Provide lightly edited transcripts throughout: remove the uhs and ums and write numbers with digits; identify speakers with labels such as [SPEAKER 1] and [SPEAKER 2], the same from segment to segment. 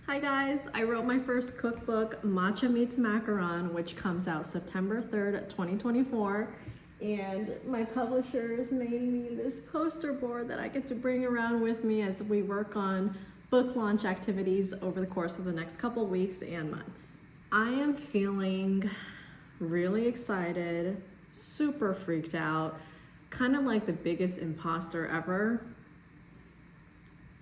[SPEAKER 1] Hi guys, I wrote my first cookbook, Matcha Meets Macaron, which comes out September 3rd, 2024. And my publishers made me this poster board that I get to bring around with me as we work on book launch activities over the course of the next couple weeks and months. I am feeling really excited, super freaked out, kind of like the biggest imposter ever.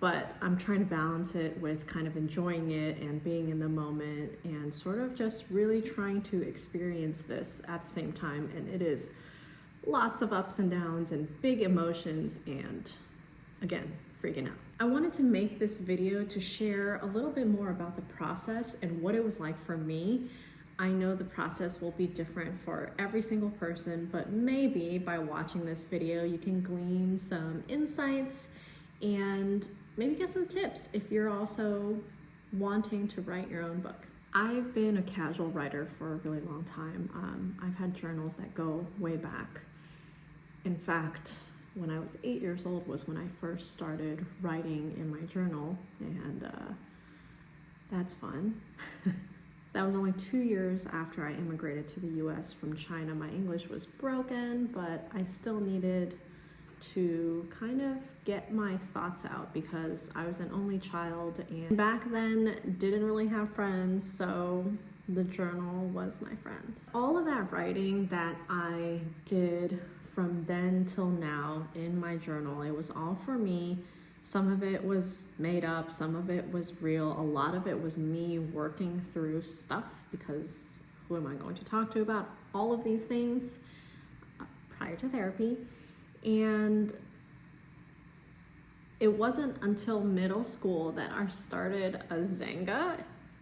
[SPEAKER 1] But I'm trying to balance it with kind of enjoying it and being in the moment and sort of just really trying to experience this at the same time. And it is lots of ups and downs and big emotions and, again, freaking out. I wanted to make this video to share a little bit more about the process and what it was like for me. I know the process will be different for every single person, but maybe by watching this video, you can glean some insights and maybe get some tips if you're also wanting to write your own book. I've been a casual writer for a really long time. I've had journals that go way back. In fact, when I was 8 years old was when I first started writing in my journal, and that's fun. That was only 2 years after I immigrated to the US from China. My English was broken, but I still needed to kind of get my thoughts out because I was an only child and back then didn't really have friends, so the journal was my friend. All of that writing that I did from then till now in my journal, it was all for me. Some of it was made up, some of it was real, a lot of it was me working through stuff because who am I going to talk to about all of these things prior to therapy? And it wasn't until middle school that I started a Xanga,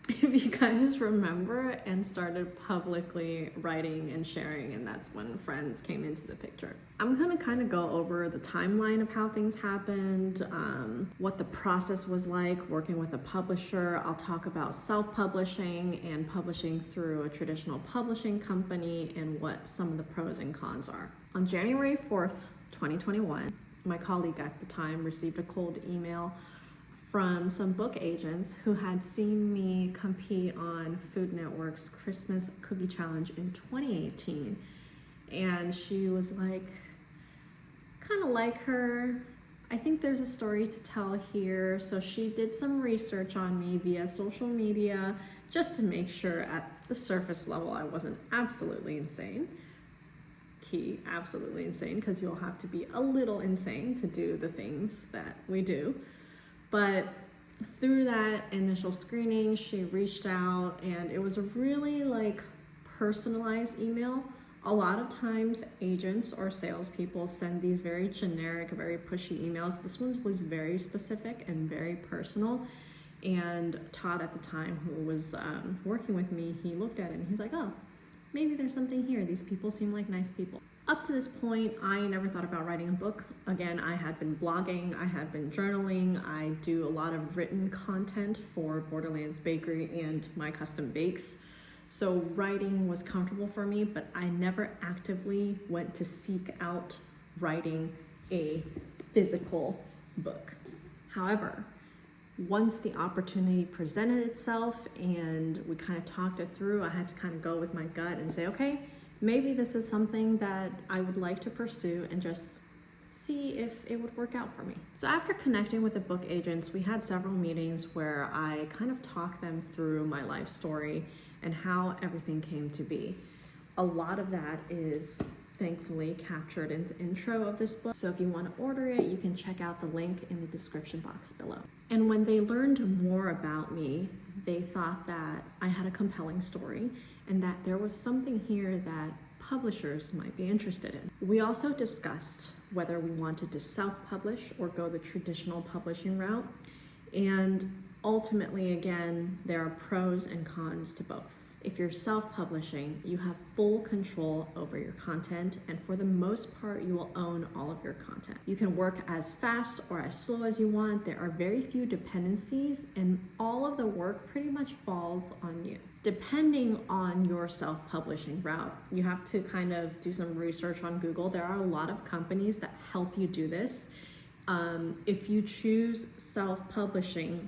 [SPEAKER 1] if you guys remember, and started publicly writing and sharing, and that's when friends came into the picture. I'm gonna kind of go over the timeline of how things happened, what the process was like working with a publisher. I'll talk about self-publishing and publishing through a traditional publishing company and what some of the pros and cons are. On January 4th, 2021, my colleague at the time received a cold email from some book agents who had seen me compete on Food Network's Christmas Cookie Challenge in 2018. And she was like, kind of like her, I think there's a story to tell here. So she did some research on me via social media just to make sure at the surface level I wasn't absolutely insane. Absolutely insane, because you'll have to be a little insane to do the things that we do. But through that initial screening, she reached out, and it was a really personalized email. A lot of times agents or salespeople send these very generic, very pushy emails. This one was very specific and very personal. And Todd at the time, who was working with me, he looked at it and he's like, oh, maybe there's something here. These people seem like nice people. Up to this point, I never thought about writing a book. Again, I had been blogging, I had been journaling, I do a lot of written content for Borderlands Bakery and my custom bakes. So writing was comfortable for me, but I never actively went to seek out writing a physical book. However, once the opportunity presented itself and we kind of talked it through, I had to kind of go with my gut and say, okay, maybe this is something that I would like to pursue and just see if it would work out for me. So after connecting with the book agents, we had several meetings where I kind of talked them through my life story and how everything came to be. A lot of that is thankfully captured in the intro of this book. So if you want to order it, you can check out the link in the description box below. And when they learned more about me, they thought that I had a compelling story and that there was something here that publishers might be interested in. We also discussed whether we wanted to self-publish or go the traditional publishing route. And ultimately, again, there are pros and cons to both. If you're self-publishing, you have full control over your content, and for the most part, you will own all of your content. You can work as fast or as slow as you want. There are very few dependencies, and all of the work pretty much falls on you. Depending on your self-publishing route, you have to kind of do some research on Google. There are a lot of companies that help you do this. If you choose self-publishing,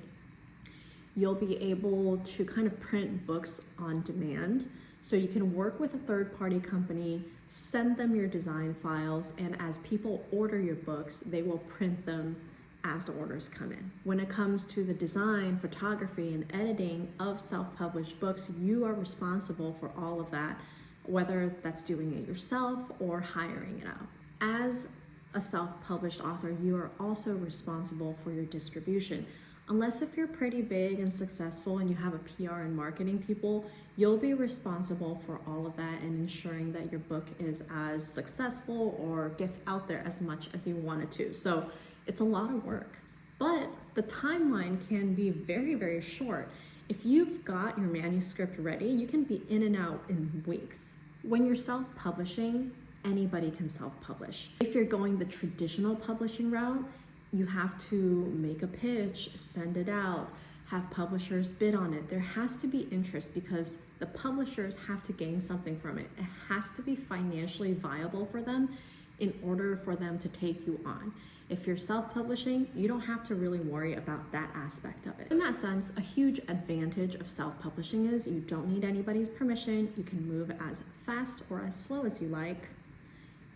[SPEAKER 1] you'll be able to kind of print books on demand. So you can work with a third-party company, send them your design files, and as people order your books, they will print them as the orders come in. When it comes to the design, photography, and editing of self-published books, you are responsible for all of that, whether that's doing it yourself or hiring it out. As a self-published author, you are also responsible for your distribution. Unless if you're pretty big and successful and you have a PR and marketing people, you'll be responsible for all of that and ensuring that your book is as successful or gets out there as much as you want it to. So it's a lot of work, but the timeline can be very, very short. If you've got your manuscript ready, you can be in and out in weeks. When you're self-publishing, anybody can self-publish. If you're going the traditional publishing route, you have to make a pitch, send it out, have publishers bid on it. There has to be interest because the publishers have to gain something from it. It has to be financially viable for them in order for them to take you on. If you're self-publishing, you don't have to really worry about that aspect of it. In that sense, a huge advantage of self-publishing is you don't need anybody's permission. You can move as fast or as slow as you like.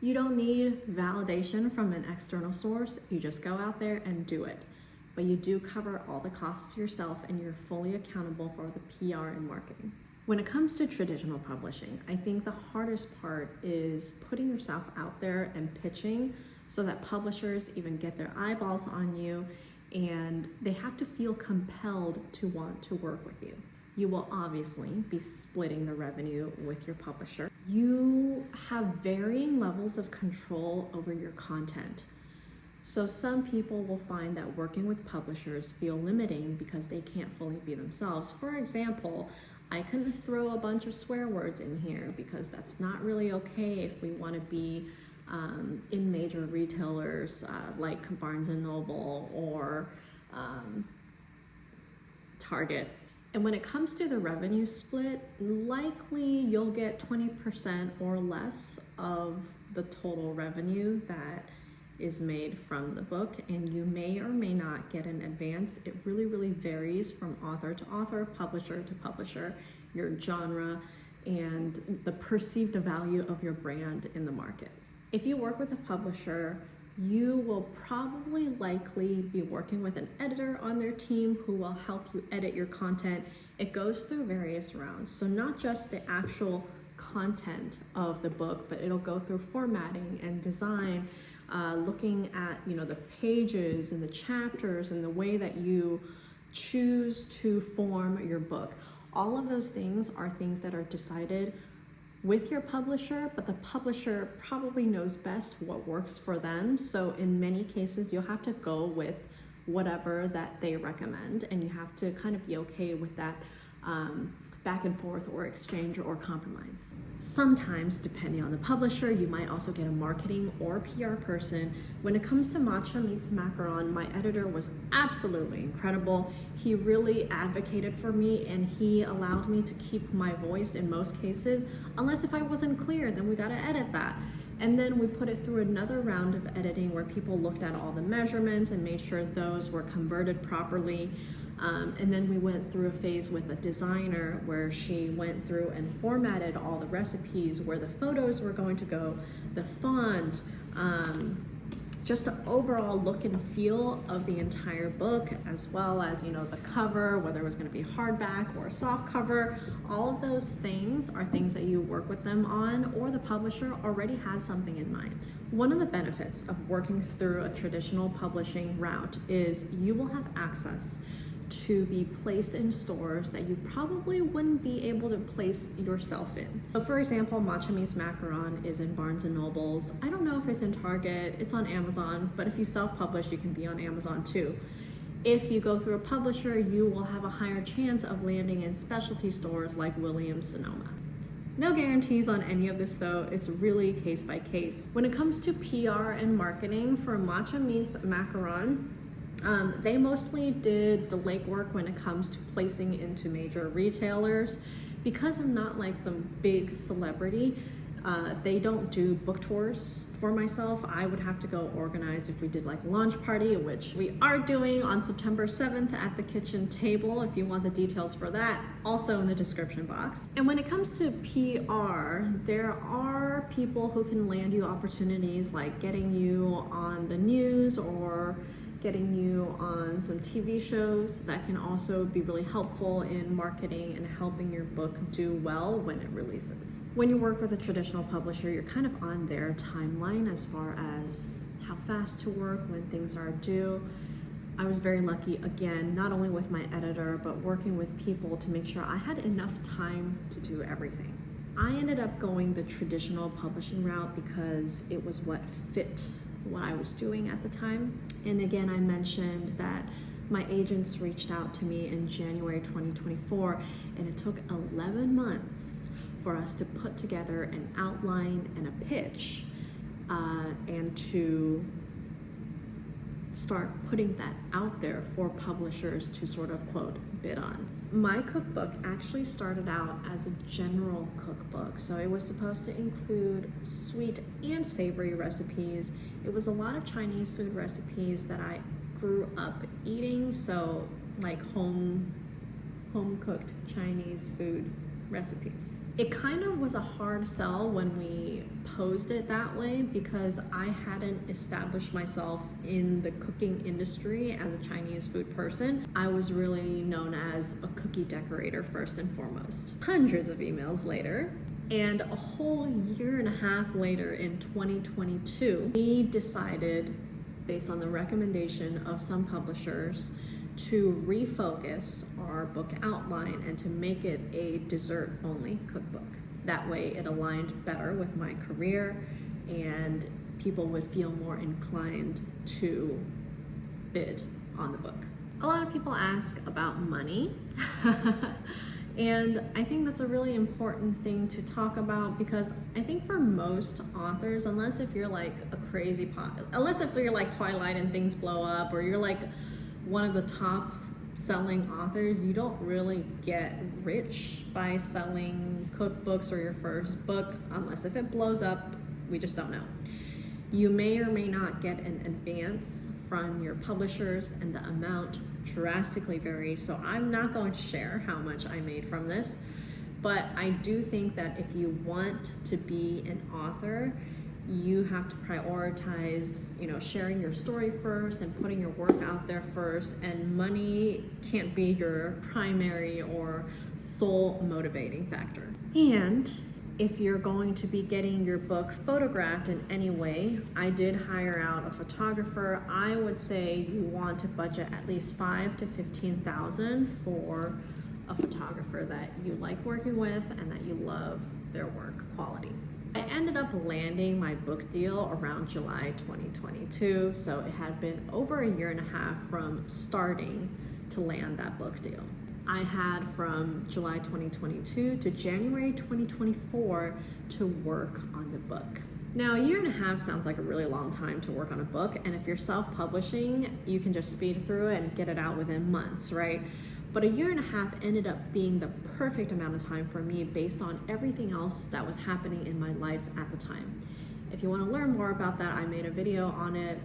[SPEAKER 1] You don't need validation from an external source. You just go out there and do it. But you do cover all the costs yourself and you're fully accountable for the PR and marketing. When it comes to traditional publishing, I think the hardest part is putting yourself out there and pitching so that publishers even get their eyeballs on you and they have to feel compelled to want to work with you. You will obviously be splitting the revenue with your publisher. You have varying levels of control over your content. So some people will find that working with publishers feel limiting because they can't fully be themselves. For example, I couldn't throw a bunch of swear words in here because that's not really okay if we want to be in major retailers like Barnes & Noble or Target. And when it comes to the revenue split, likely you'll get 20% or less of the total revenue that is made from the book, and you may or may not get an advance. It really, really varies from author to author, publisher to publisher, your genre, and the perceived value of your brand in the market. If you work with a publisher, you will probably likely be working with an editor on their team who will help you edit your content. It goes through various rounds. So not just the actual content of the book, but it'll go through formatting and design, looking at the pages and the chapters and the way that you choose to form your book. All of those things are things that are decided with your publisher, but the publisher probably knows best what works for them. So in many cases, you'll have to go with whatever that they recommend, and you have to kind of be okay with that back and forth or exchange or compromise. Sometimes, depending on the publisher, you might also get a marketing or PR person. When it comes to Matcha Meets Macaron, my editor was absolutely incredible. He really advocated for me and he allowed me to keep my voice in most cases. Unless if I wasn't clear, then we gotta edit that. And then we put it through another round of editing where people looked at all the measurements and made sure those were converted properly. And then we went through a phase with a designer where she went through and formatted all the recipes, where the photos were going to go, the font, just the overall look and feel of the entire book, as well as the cover, whether it was going to be hardback or a soft cover. All of those things are things that you work with them on, or the publisher already has something in mind. One of the benefits of working through a traditional publishing route is you will have access to be placed in stores that you probably wouldn't be able to place yourself in. So for example, Matcha Meets Macaron is in Barnes & Noble's. I don't know if it's in Target, it's on Amazon, but if you self-publish, you can be on Amazon too. If you go through a publisher, you will have a higher chance of landing in specialty stores like Williams-Sonoma. No guarantees on any of this though, it's really case by case. When it comes to PR and marketing for Matcha Meets Macaron, they mostly did the legwork when it comes to placing into major retailers. Because I'm not like some big celebrity, They don't do book tours for myself. I would have to go organize if we did like launch party, which we are doing on September 7th at the kitchen table. If you want the details for that, also in the description box. And when it comes to PR, there are people who can land you opportunities like getting you on the news or getting you on some TV shows that can also be really helpful in marketing and helping your book do well when it releases. When you work with a traditional publisher, you're kind of on their timeline as far as how fast to work when things are due. I was very lucky, again, not only with my editor, but working with people to make sure I had enough time to do everything. I ended up going the traditional publishing route because it was what fit what I was doing at the time. And again, I mentioned that my agents reached out to me in January 2024, and it took 11 months for us to put together an outline and a pitch and to start putting that out there for publishers to sort of quote bid on. My cookbook actually started out as a general cookbook, so it was supposed to include sweet and savory recipes. It was a lot of Chinese food recipes that I grew up eating, so like home cooked Chinese food recipes. It kind of was a hard sell when we posed it that way because I hadn't established myself in the cooking industry as a Chinese food person. I was really known as a cookie decorator first and foremost. Hundreds of emails later, and a whole year and a half later in 2022, we decided, based on the recommendation of some publishers, to refocus our book outline and to make it a dessert-only cookbook. That way it aligned better with my career and people would feel more inclined to bid on the book. A lot of people ask about money. And I think that's a really important thing to talk about because I think for most authors, unless if you're like a crazy unless if you're like Twilight and things blow up, or you're like one of the top selling authors, you don't really get rich by selling cookbooks or your first book, unless if it blows up. We just don't know. You may or may not get an advance from your publishers, and the amount drastically varies. So I'm not going to share how much I made from this, but I do think that if you want to be an author, you have to prioritize, sharing your story first and putting your work out there first, and money can't be your primary or sole motivating factor. And if you're going to be getting your book photographed in any way, I did hire out a photographer. I would say you want to budget at least $5,000 to $15,000 for a photographer that you like working with and that you love their work quality. I ended up landing my book deal around July 2022, so it had been over a year and a half from starting to land that book deal. I had from July 2022 to January 2024 to work on the book. Now, a year and a half sounds like a really long time to work on a book, and if you're self-publishing, you can just speed through it and get it out within months, right? But a year and a half ended up being the perfect amount of time for me based on everything else that was happening in my life at the time. If you want to learn more about that, I made a video on it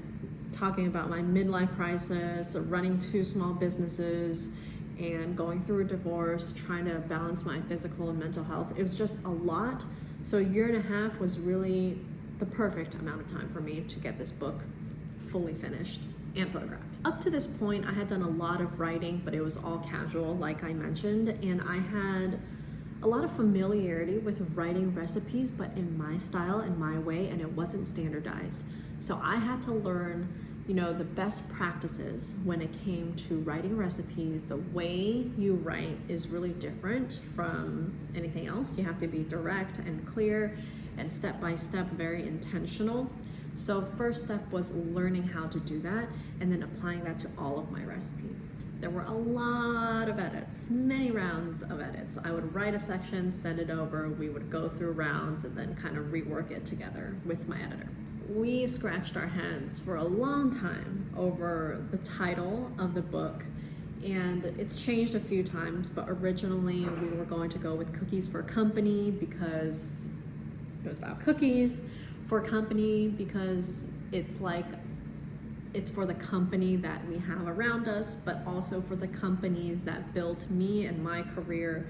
[SPEAKER 1] talking about my midlife crisis, running 2 small businesses, and going through a divorce, trying to balance my physical and mental health. It was just a lot. So a year and a half was really the perfect amount of time for me to get this book fully finished and photographed. Up to this point, I had done a lot of writing, but it was all casual, like I mentioned, and I had a lot of familiarity with writing recipes, but in my style, in my way, and it wasn't standardized. So I had to learn, the best practices when it came to writing recipes. The way you write is really different from anything else. You have to be direct and clear and step by step, very intentional. So first step was learning how to do that and then applying that to all of my recipes. There were a lot of edits, many rounds of edits. I would write a section, send it over, we would go through rounds and then kind of rework it together with my editor. We scratched our heads for a long time over the title of the book, and it's changed a few times, but originally we were going to go with Cookies for Company because It was about cookies for company, because it's like, it's for the company that we have around us, but also for the companies that built me and my career.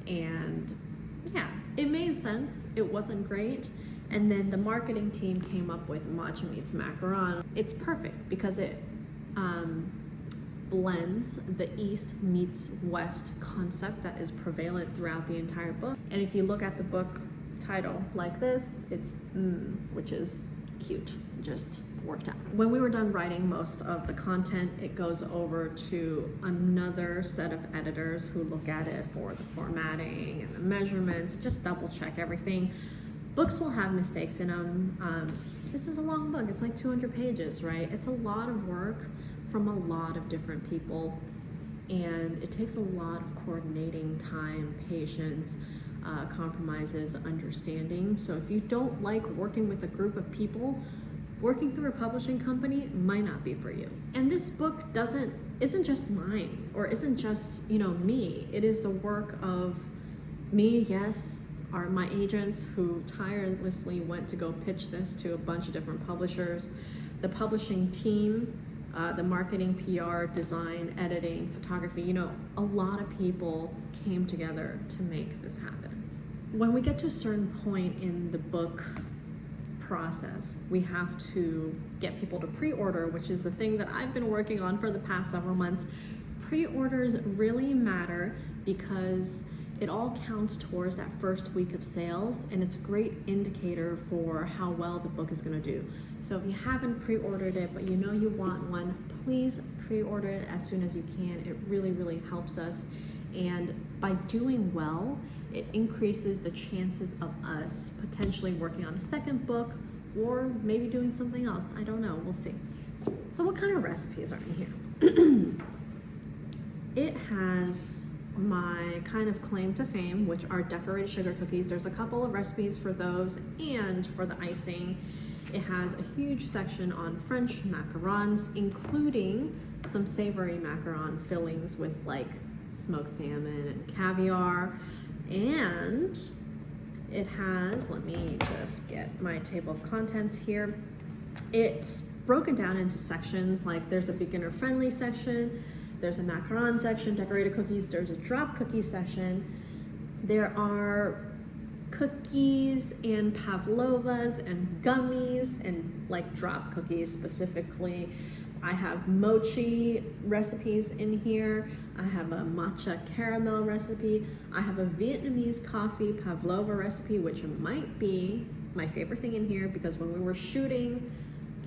[SPEAKER 1] And yeah, it made sense. It wasn't great. And then the marketing team came up with Matcha Meets Macaron. It's perfect because it blends the East meets West concept that is prevalent throughout the entire book. And if you look at the book title like this, it's which is cute, just worked out. When we were done writing most of the content, it goes over to another set of editors who look at it for the formatting and the measurements, just double check everything. Books will have mistakes in them. This is a long book, it's like 200 pages, right? It's a lot of work from a lot of different people, and it takes a lot of coordinating time, patience, compromises, understanding. So if you don't like working with a group of people, working through a publishing company might not be for you. And this book isn't just mine, or isn't just, me. It is the work of me, yes, are my agents who tirelessly went to go pitch this to a bunch of different publishers, the publishing team, the marketing, PR, design, editing, photography, a lot of people came together to make this happen. When we get to a certain point in the book process, we have to get people to pre-order, which is the thing that I've been working on for the past several months. Pre-orders really matter because it all counts towards that first week of sales, and it's a great indicator for how well the book is going to do. So if you haven't pre-ordered it, but you want one, please pre-order it as soon as you can. It really, really helps us. And by doing well, it increases the chances of us potentially working on a second book, or maybe doing something else. I don't know, we'll see. So what kind of recipes are in here? It has my kind of claim to fame, which are decorated sugar cookies. There's a couple of recipes for those and for the icing. It has a huge section on French macarons, including some savory macaron fillings with like smoked salmon and caviar. And it has, let me just get my table of contents here. It's broken down into sections, like there's a beginner friendly section, there's a macaron section, decorated cookies, there's a drop cookie section. There are cookies and pavlovas and gummies and like drop cookies specifically. I have mochi recipes in here. I have a matcha caramel recipe. I have a Vietnamese coffee pavlova recipe, which might be my favorite thing in here because when we were shooting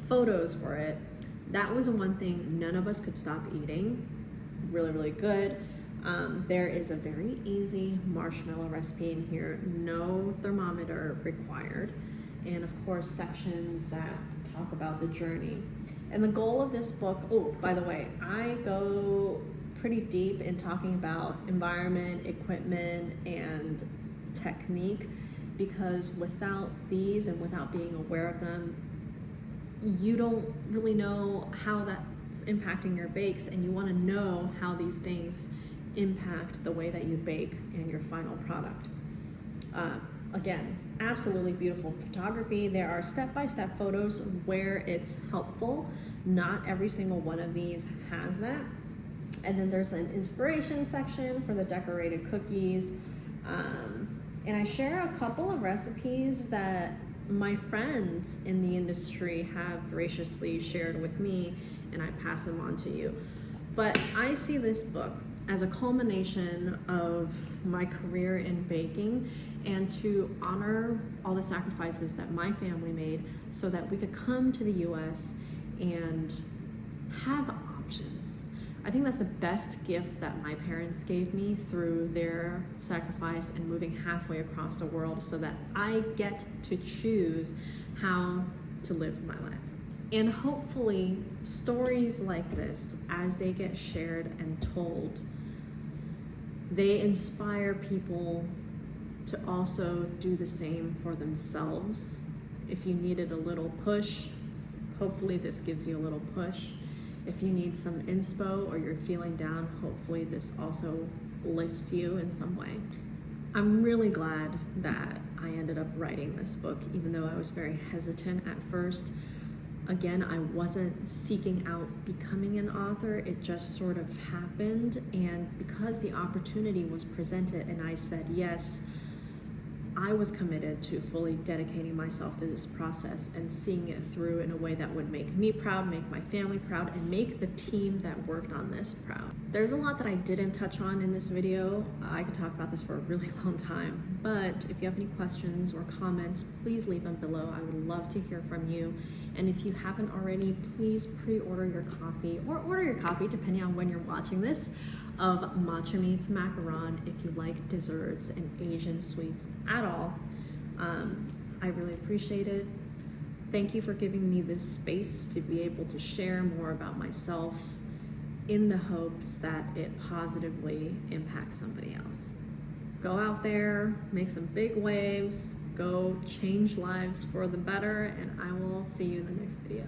[SPEAKER 1] photos for it, that was the one thing none of us could stop eating. Really, really good. There is a very easy marshmallow recipe in here, no thermometer required. And of course, sections that talk about the journey. And the goal of this book, oh, by the way, I go pretty deep in talking about environment, equipment, and technique, because without these and without being aware of them, you don't really know how that's impacting your bakes, and you want to know how these things impact the way that you bake and your final product. Again, absolutely beautiful photography. There are step-by-step photos where it's helpful. Not every single one of these has that. And then there's an inspiration section for the decorated cookies. And I share a couple of recipes that my friends in the industry have graciously shared with me, and I pass them on to you. But I see this book as a culmination of my career in baking, and to honor all the sacrifices that my family made so that we could come to the US and have options. I think that's the best gift that my parents gave me through their sacrifice and moving halfway across the world, so that I get to choose how to live my life. And hopefully stories like this, as they get shared and told, they inspire people to also do the same for themselves. If you needed a little push, hopefully this gives you a little push. If you need some inspo or you're feeling down, hopefully this also lifts you in some way. I'm really glad that I ended up writing this book, even though I was very hesitant at first. Again, I wasn't seeking out becoming an author, it just sort of happened, and because the opportunity was presented and I said yes, I was committed to fully dedicating myself to this process and seeing it through in a way that would make me proud, make my family proud, and make the team that worked on this proud. There's a lot that I didn't touch on in this video. I could talk about this for a really long time, but if you have any questions or comments, please leave them below. I would love to hear from you. And if you haven't already, please pre-order your copy, or order your copy depending on when you're watching this, of Matcha Meets Macaron if you like desserts and Asian sweets at all. I really appreciate it. Thank you for giving me this space to be able to share more about myself in the hopes that it positively impacts somebody else. Go out there, make some big waves, go change lives for the better, and I will see you in the next video.